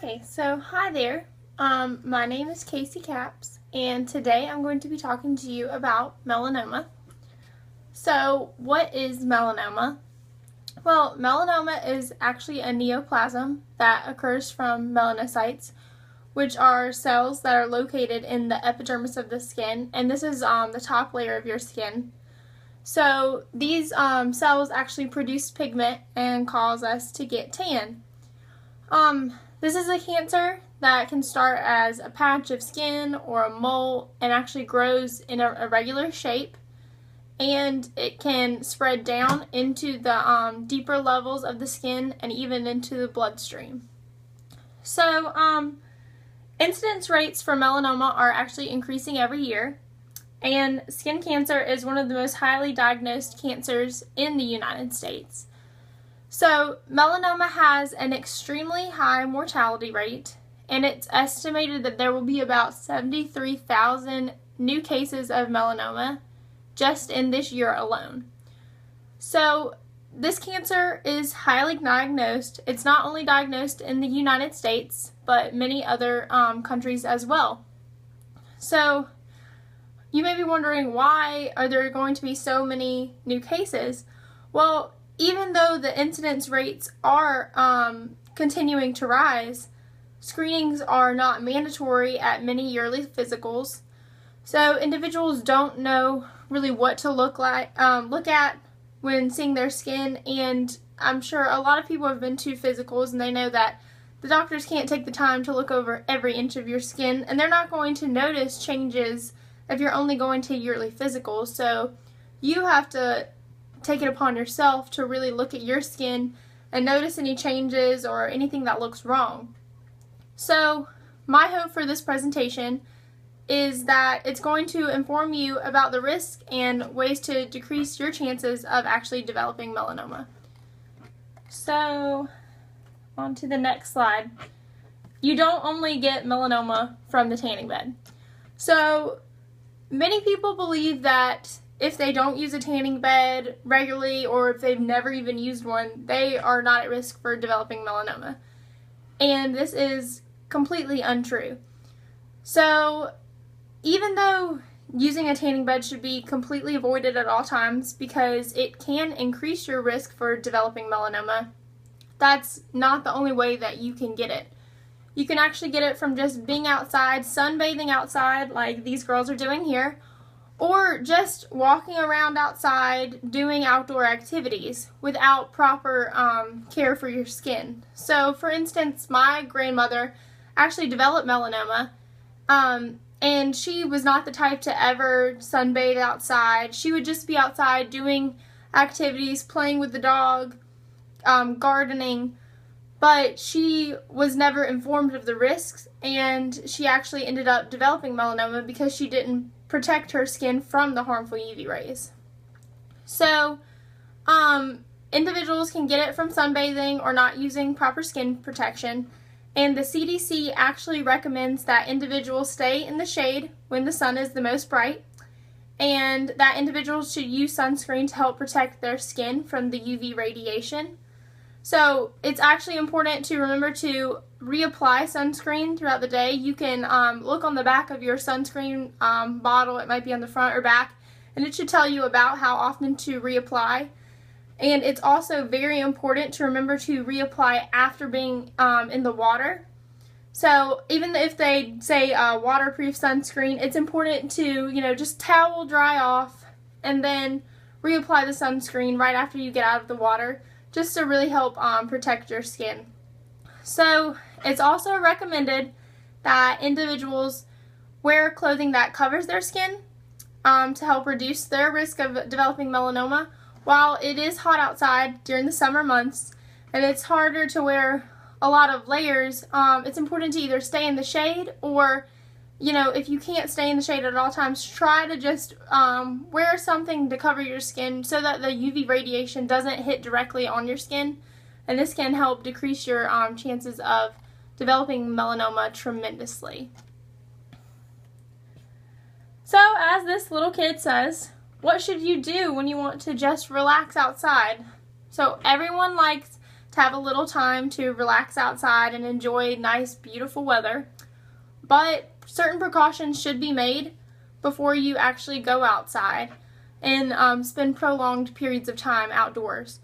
Okay, so hi there. My name is Casey Capps, and today I'm going to be talking to you about melanoma. So, what is melanoma? Well, melanoma is actually a neoplasm that occurs from melanocytes, which are cells that are located in the epidermis of the skin, and this is the top layer of your skin. So, these cells actually produce pigment and cause us to get tan. This is a cancer that can start as a patch of skin or a mole and actually grows in a irregular shape, and it can spread down into the deeper levels of the skin and even into the bloodstream. So, incidence rates for melanoma are actually increasing every year, and skin cancer is one of the most highly diagnosed cancers in the United States. So, melanoma has an extremely high mortality rate, and it's estimated that there will be about 73,000 new cases of melanoma just in this year alone. So, this cancer is highly diagnosed. It's not only diagnosed in the United States, but many other countries as well. So, you may be wondering, why are there going to be so many new cases? Well, even though the incidence rates are continuing to rise, screenings are not mandatory at many yearly physicals. So individuals don't know really what to look at when seeing their skin, and I'm sure a lot of people have been to physicals and they know that the doctors can't take the time to look over every inch of your skin, and they're not going to notice changes if you're only going to yearly physicals. So you have to take it upon yourself to really look at your skin and notice any changes or anything that looks wrong. So, my hope for this presentation is that it's going to inform you about the risk and ways to decrease your chances of actually developing melanoma. So, on to the next slide. You don't only get melanoma from the tanning bed. So, many people believe that if they don't use a tanning bed regularly, or if they've never even used one, they are not at risk for developing melanoma. And this is completely untrue. So, even though using a tanning bed should be completely avoided at all times because it can increase your risk for developing melanoma, that's not the only way that you can get it. You can actually get it from just being outside, sunbathing outside like these girls are doing here, or just walking around outside doing outdoor activities without proper care for your skin. So, for instance, my grandmother actually developed melanoma, and she was not the type to ever sunbathe outside. She would just be outside doing activities, playing with the dog, gardening, but she was never informed of the risks, and she actually ended up developing melanoma because she didn't protect her skin from the harmful UV rays. So, individuals can get it from sunbathing or not using proper skin protection, and the CDC actually recommends that individuals stay in the shade when the sun is the most bright, and that individuals should use sunscreen to help protect their skin from the UV radiation. So, it's actually important to remember to reapply sunscreen throughout the day. You can look on the back of your sunscreen bottle. It might be on the front or back, and it should tell you about how often to reapply. And it's also very important to remember to reapply after being in the water. So even if they say waterproof sunscreen, it's important to, just towel dry off and then reapply the sunscreen right after you get out of the water, just to really help protect your skin. So, it's also recommended that individuals wear clothing that covers their skin to help reduce their risk of developing melanoma. While it is hot outside during the summer months and it's harder to wear a lot of layers, it's important to either stay in the shade, or, if you can't stay in the shade at all times, try to just wear something to cover your skin so that the UV radiation doesn't hit directly on your skin. And this can help decrease your chances of developing melanoma tremendously. So, as this little kid says, what should you do when you want to just relax outside? So, everyone likes to have a little time to relax outside and enjoy nice, beautiful weather. But certain precautions should be made before you actually go outside and spend prolonged periods of time outdoors.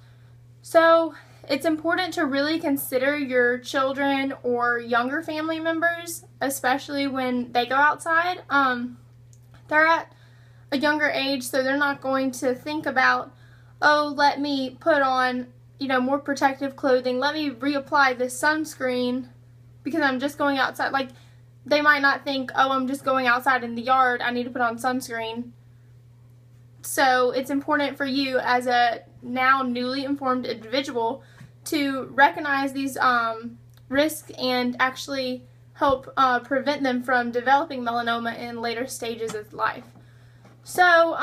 So it's important to really consider your children or younger family members, especially when they go outside. They're at a younger age, so they're not going to think about, oh, let me put on, more protective clothing. Let me reapply this sunscreen because I'm just going outside. Like, they might not think, oh, I'm just going outside in the yard, I need to put on sunscreen. So it's important for you as a now newly informed individual to recognize these risks and actually help prevent them from developing melanoma in later stages of life. So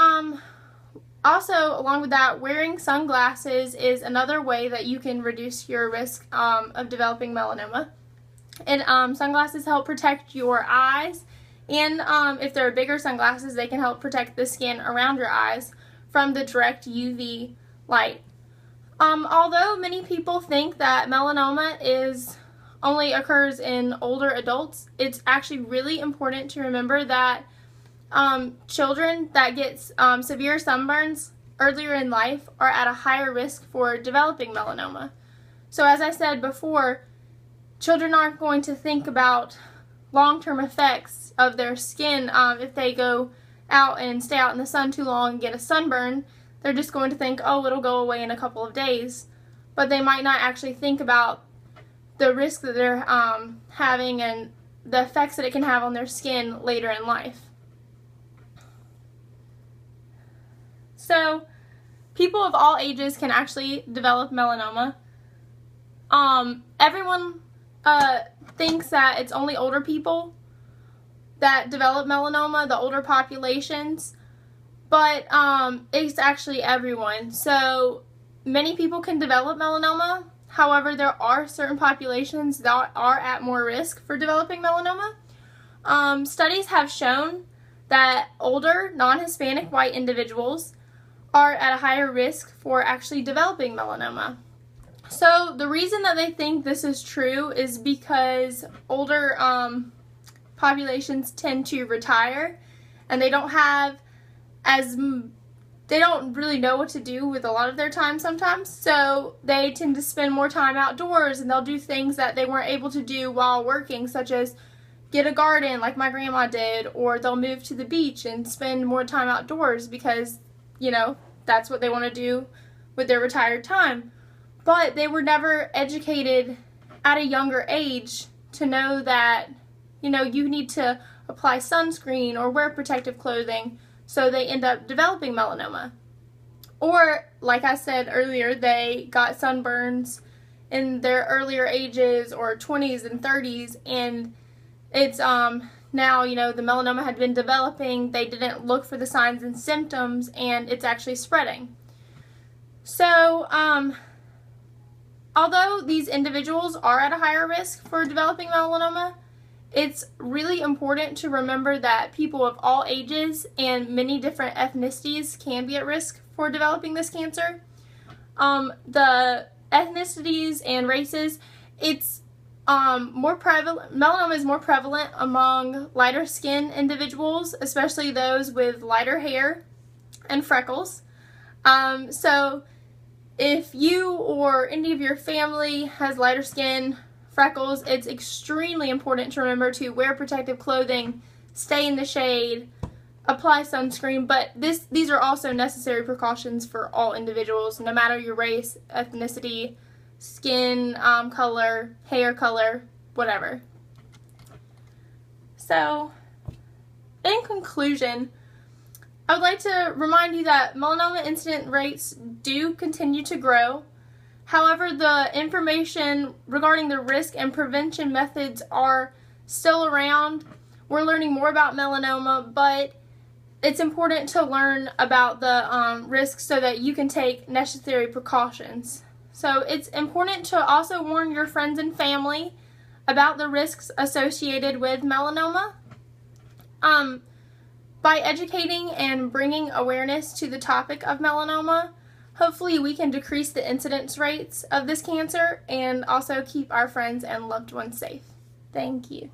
also, along with that, wearing sunglasses is another way that you can reduce your risk of developing melanoma. And sunglasses help protect your eyes, and if they're bigger sunglasses, they can help protect the skin around your eyes from the direct UV light. Although many people think that melanoma only occurs in older adults, it's actually really important to remember that children that get severe sunburns earlier in life are at a higher risk for developing melanoma. So as I said before, children aren't going to think about long-term effects of their skin if they go out and stay out in the sun too long and get a sunburn. They're just going to think, oh, it'll go away in a couple of days. But they might not actually think about the risk that they're having and the effects that it can have on their skin later in life. So, people of all ages can actually develop melanoma. Everyone thinks that it's only older people that develop melanoma, the older populations, but it's actually everyone. So many people can develop melanoma. However, there are certain populations that are at more risk for developing melanoma. Studies have shown that older, non-Hispanic white individuals are at a higher risk for actually developing melanoma. So the reason that they think this is true is because older populations tend to retire, and they don't really know what to do with a lot of their time sometimes, so they tend to spend more time outdoors, and they'll do things that they weren't able to do while working, such as get a garden like my grandma did, or they'll move to the beach and spend more time outdoors because, that's what they want to do with their retired time. But they were never educated at a younger age to know that, you need to apply sunscreen or wear protective clothing, so they end up developing melanoma. Or, like I said earlier, they got sunburns in their earlier ages or 20s and 30s, and it's now, the melanoma had been developing, they didn't look for the signs and symptoms, and it's actually spreading. So, although these individuals are at a higher risk for developing melanoma, it's really important to remember that people of all ages and many different ethnicities can be at risk for developing this cancer. The ethnicities and races, it's more prevalent. Melanoma is more prevalent among lighter skinned individuals, especially those with lighter hair and freckles. So if you or any of your family has lighter skin, freckles, it's extremely important to remember to wear protective clothing, stay in the shade, apply sunscreen, but these are also necessary precautions for all individuals, no matter your race, ethnicity, skin color, hair color, whatever. So, in conclusion, I would like to remind you that melanoma incident rates do continue to grow. However, the information regarding the risk and prevention methods are still around. We're learning more about melanoma, but it's important to learn about the risks so that you can take necessary precautions. So it's important to also warn your friends and family about the risks associated with melanoma. By educating and bringing awareness to the topic of melanoma, Hopefully we can decrease the incidence rates of this cancer and also keep our friends and loved ones safe. Thank you.